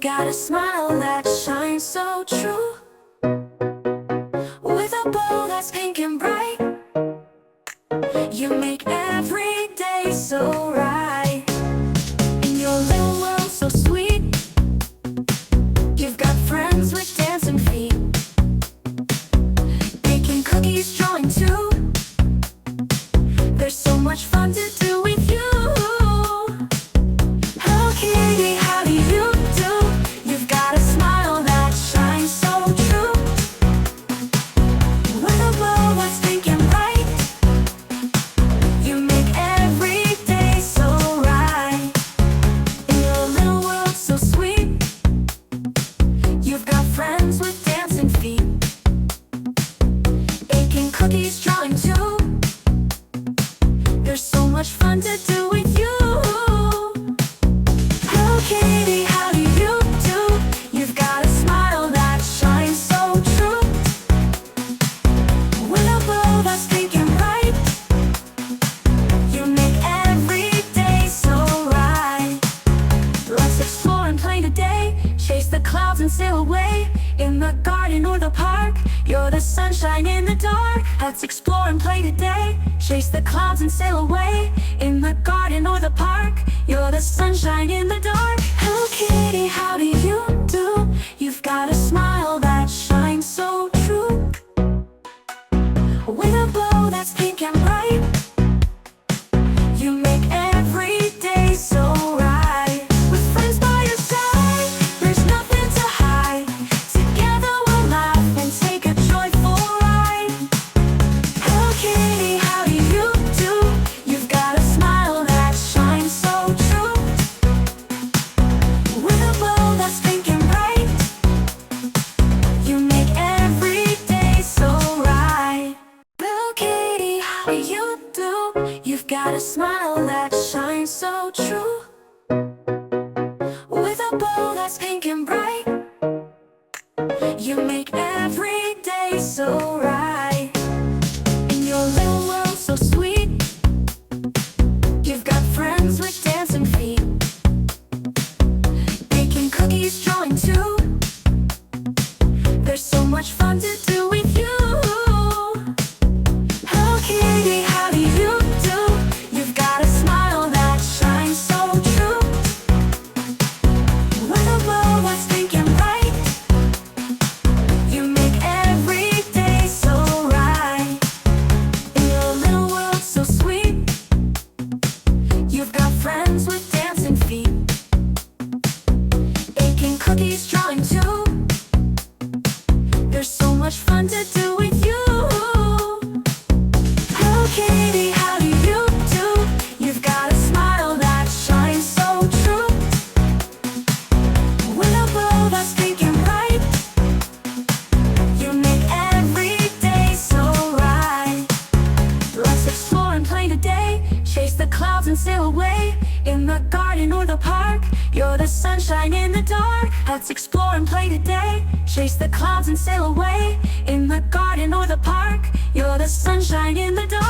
got a smile that shines so true, with a bow that's pink and bright. You make every day so right. In your little world so sweet, you've got friends with dancing feet, baking cookies, drawing too. There's so much fun to do with you. Hello Kitty, how do you do? You've got a smile that shines so true, with a bow that's pink and bright. You make every day so right. In your little world so sweet, you've got friends with dancing feet, baking cookies, drawing too. There's so much fun to do with you. Hello Kitty, how do you do? You've got a smile that shines so true, with a bow that's pink and bright. You make every day so right. Let's explore and play today, chase the clouds and sail away. In the garden or the park, you're the sunshine in the dark. Let's explore and play today, chase the clouds and sail away. In the garden or the park, you're the sunshine in the dark. Hello Kitty, how do you do? You've got a smile that shines so true, with a bow that's pink and bright. You make every day so right. With friends by your side, there's nothing to hide. Together we'll laugh and take a joyful ride. Hello Kitty, how do you do? You've got a smile that shines so true, with a bow that's pink and bright. You make every day so right. Little Kitty, how do you do? You've got a smile that shines so true, with a bow that's pink and bright. You make every day so right. In your little world so sweet, you've got friends with dancing feet, baking cookies, drawing too. There's so much fun to do with you. Hello Kitty, how do you do? You've got a smile that shines so true, with a bow that's pink and bright. You make every day so right. In your little world so sweet, you've got friends with dancing feet, baking cookies, drawing too. There's so much fun to do with you. Hello Kitty, how do you do? You've got a smile that shines so true, with a bow that's pink and bright. You make every day so right. Let's explore and play today, chase the clouds and sail away. In the garden or the park, you're the sunshine in the dark. Let's explore and play today, chase the clouds and sail away. In the garden or the park, you're the sunshine in the dark.